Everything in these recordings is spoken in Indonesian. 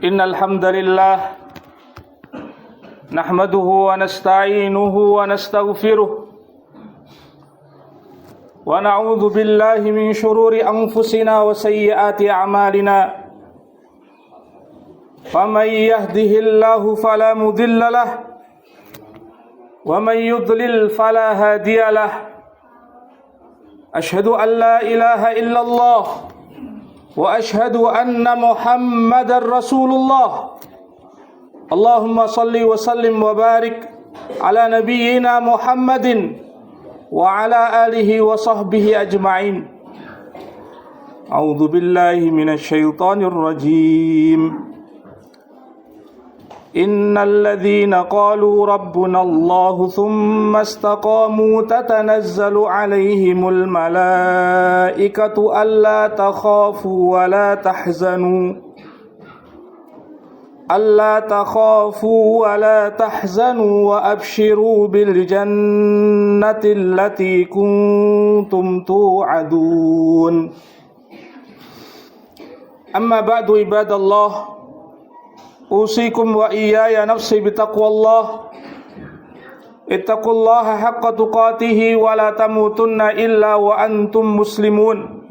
Innal hamdalillah nahmaduhu wa nasta'inuhu wa nastaghfiruh wa na'udzu billahi min shururi anfusina wa sayyiati a'malina. Faman yahdihillahu fala mudilla lahu wa man yudlil fala hadiya lahu. Asyhadu an la ilaha illallah wa ashhadu anna Muhammadar Rasulullah. Allahumma salli wa sallim wa barik ala nabiyyina Muhammadin wa ala alihi wa sahbihi ajma'in. A'udzu billahi minasy syaithanir rajim. Innal ladzina qalu rabbuna Allah tsumma istaqamu tatanazzalu 'alaihimul malaikatu alla takhafu wa la tahzanu wa abshiru bil jannati allati kuntum tu'adun. Amma ba'du ibadallah, usikum wa iyaya nafsi bitaqwallah. Ittaqullaha haqqa tuqatih wa la tamutunna illa wa antum muslimun.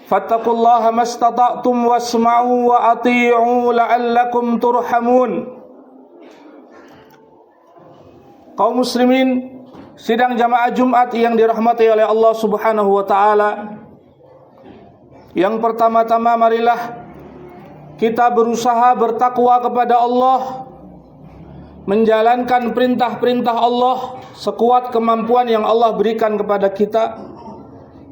Fattaqullaha mastata'tum wasma'u wa ati'u la'allakum turhamun. Kaum muslimin sidang jamaah Jumat yang dirahmati oleh Allah Subhanahu wa taala, yang pertama-tama marilah kita berusaha bertakwa kepada Allah, menjalankan perintah-perintah Allah sekuat kemampuan yang Allah berikan kepada kita,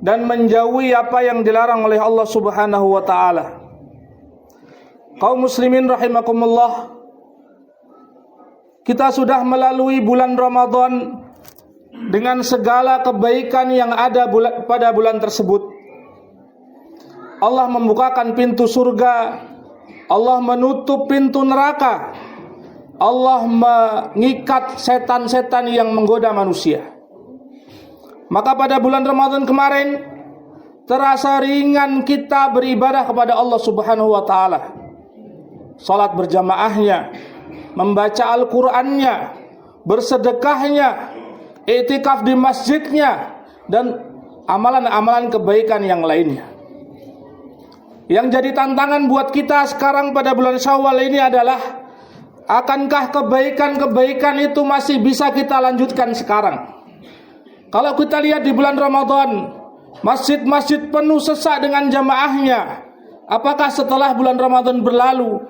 dan menjauhi apa yang dilarang oleh Allah Subhanahu wa taala. Kaum muslimin rahimakumullah, kita sudah melalui bulan Ramadan dengan segala kebaikan yang ada pada bulan tersebut. Allah membukakan pintu surga, Allah menutup pintu neraka, Allah mengikat setan-setan yang menggoda manusia. Maka pada bulan Ramadan kemarin terasa ringan kita beribadah kepada Allah Subhanahu wa taala. Salat berjamaahnya, membaca Al-Qur'annya, bersedekahnya, iktikaf di masjidnya, dan amalan-amalan kebaikan yang lainnya. Yang jadi tantangan buat kita sekarang pada bulan Syawal ini adalah, akankah kebaikan-kebaikan itu masih bisa kita lanjutkan sekarang? Kalau kita lihat di bulan Ramadan, masjid-masjid penuh sesak dengan jamaahnya. Apakah setelah bulan Ramadan berlalu,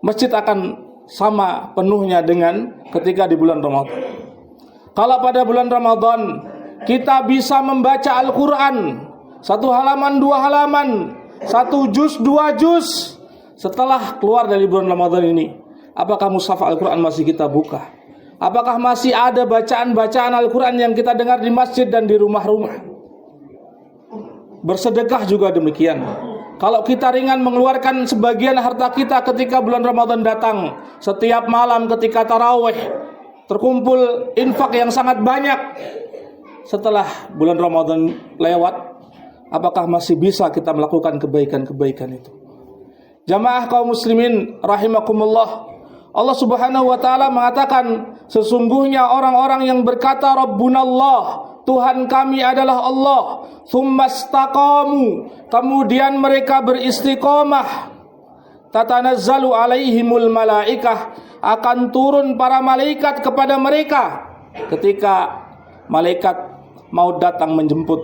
masjid akan sama penuhnya dengan ketika di bulan Ramadan? Kalau pada bulan Ramadan kita bisa membaca Al-Quran 1 halaman, 2 halaman, 1 juz, 2 juz, setelah keluar dari bulan Ramadan ini, apakah mushaf Al-Quran masih kita buka? Apakah masih ada bacaan-bacaan Al-Quran yang kita dengar di masjid dan di rumah-rumah? Bersedekah juga demikian. Kalau kita ringan mengeluarkan sebagian harta kita ketika bulan Ramadan datang, setiap malam ketika tarawih terkumpul infak yang sangat banyak. Setelah bulan Ramadan lewat, apakah masih bisa kita melakukan kebaikan-kebaikan itu? Jamaah kaum muslimin rahimakumullah, Allah Subhanahu wa taala mengatakan, sesungguhnya orang-orang yang berkata Rabbunallah, Tuhan kami adalah Allah, tsumastaqamu, kemudian mereka beristiqomah, tatanazzalu alaihimul malaikah, akan turun para malaikat kepada mereka ketika malaikat mau datang menjemput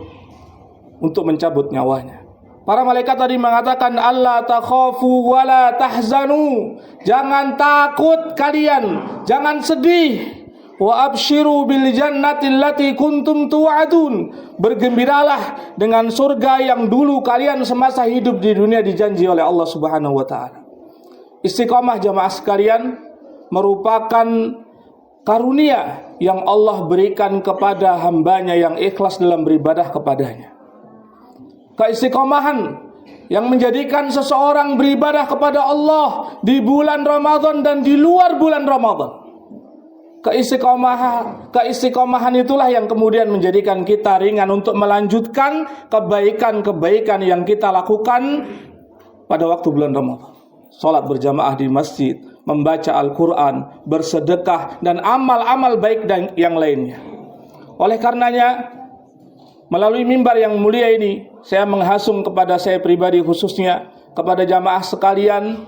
untuk mencabut nyawanya. Para malaikat tadi mengatakan, alla takhafu wa la tahzanu, jangan takut kalian, jangan sedih, wa abshiru bil jannati allati kuntum tu'adun, bergembiralah dengan surga yang dulu kalian semasa hidup di dunia dijanji oleh Allah Subhanahu wa taala. Istiqamah jamaah sekalian merupakan karunia yang Allah berikan kepada hambanya yang ikhlas dalam beribadah kepadanya. Keistiqomahan yang menjadikan seseorang beribadah kepada Allah di bulan Ramadan dan di luar bulan Ramadan. Keistiqomahan itulah yang kemudian menjadikan kita ringan untuk melanjutkan kebaikan-kebaikan yang kita lakukan pada waktu bulan Ramadan. sholat berjamaah di masjid, membaca Al-Quran, bersedekah, dan amal-amal baik dan yang lainnya. Oleh karenanya, melalui mimbar yang mulia ini, saya menghasung kepada saya pribadi khususnya, kepada jamaah sekalian,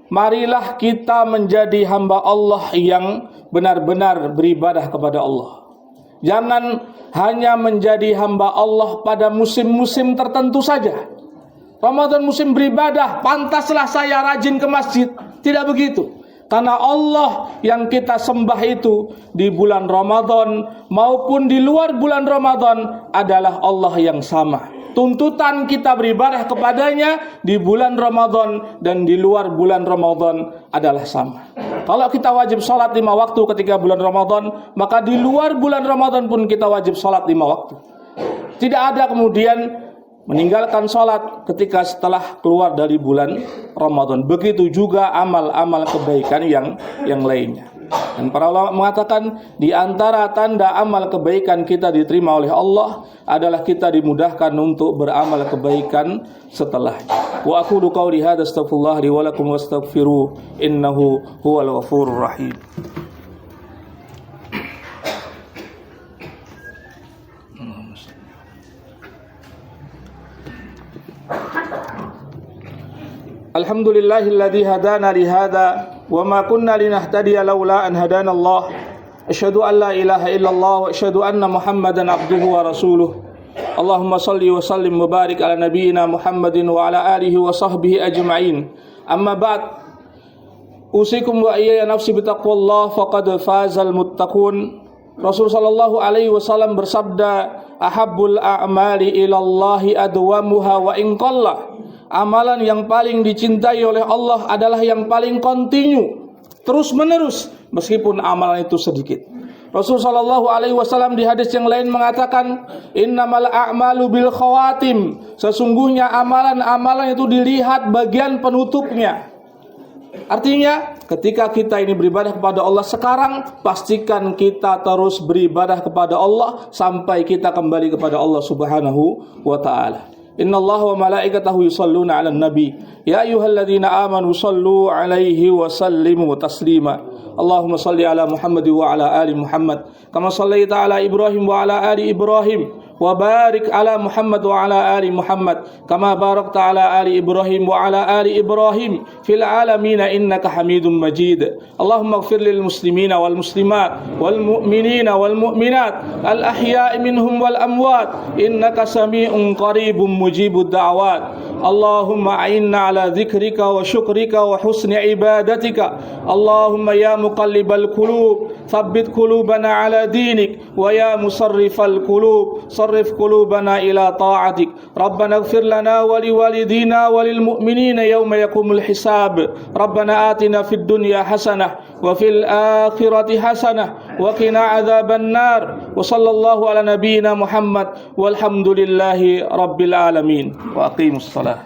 marilah kita menjadi hamba Allah yang benar-benar beribadah kepada Allah. Jangan hanya menjadi hamba Allah pada musim-musim tertentu saja. Ramadan musim beribadah, pantaslah saya rajin ke masjid. Tidak begitu. Karena Allah yang kita sembah itu di bulan Ramadan maupun di luar bulan Ramadan adalah Allah yang sama. Tuntutan kita beribadah kepadanya di bulan Ramadan dan di luar bulan Ramadan adalah sama. Kalau kita wajib sholat 5 waktu ketika bulan Ramadan, maka di luar bulan Ramadan pun kita wajib sholat 5 waktu. Tidak ada kemudian meninggalkan sholat ketika setelah keluar dari bulan Ramadan. Begitu juga amal-amal kebaikan yang lainnya. Dan para ulama mengatakan di antara tanda amal kebaikan kita diterima oleh Allah adalah kita dimudahkan untuk beramal kebaikan setelahnya. Wa aqulu qawli hadza astaghfirullah li wa lakum wastaghfiruh innahu huwal ghafurur rahim. Alhamdulillahilladzi hadana li hadza wa ma kunna linahtadiya laula an hadana Allah. Asyhadu an la ilaha illallah wa asyhadu anna Muhammadan abduhu wa rasuluh. Allahumma shalli wa sallim wa barik ala nabiyyina Muhammadin wa ala alihi wa sahbihi ajma'in. Amma ba'd. Usikum wa iyaya nafsi bitaqwallah faqad fazal muttaqun. Rasul sallallahu alaihi wasallam bersabda, ahabbul a'mali ilallahi adwamuha wa in qalla. Amalan yang paling dicintai oleh Allah adalah yang paling kontinu, terus menerus, meskipun amalan itu sedikit. Rasul sallallahu alaihi wasallam di hadis yang lain mengatakan, innamal a'malu bil khawatim. Sesungguhnya amalan-amalan itu dilihat bagian penutupnya. Artinya, ketika kita ini beribadah kepada Allah sekarang, pastikan kita terus beribadah kepada Allah sampai kita kembali kepada Allah Subhanahu wa taala. Innallaha wa malaikatahu yusholluna 'alan nabi ya ayyuhalladzina amanu shallu 'alaihi wa sallimu taslima. Allahumma shalli 'ala Muhammad wa 'ala ali Muhammad kama shallaita 'ala Ibrahim wa 'ala ali Ibrahim wa barik 'ala Muhammad wa 'ala ali Muhammad kama barakta 'ala ali Ibrahim wa 'ala ali Ibrahim fil 'alamin innaka Hamidum Majid. Allahumma ighfir lil muslimina wal muslimat wal mu'minina wal mu'minat al ahya'i minhum wal amwat innaka sami'un qaribun mujibud da'awat. Allahumma a'inna ala dzikrika wa syukrika wa husni ibadatika. Allahumma ya muqallibal qulub tsabbit qulubana ala dinik wa ya musarrifal qulub sarrif qulubana ila ta'atik. Rabbana ighfir lana wa liwalidina wa lil mu'minina yawma yaqumul hisab. Rabbana atina fid dunya hasanah wa fil akhirati hasanah wa qina adzaban nar. Wa sallallahu ala nabiyyina Muhammad walhamdulillahi rabbil alamin. Wa aqimus shalah.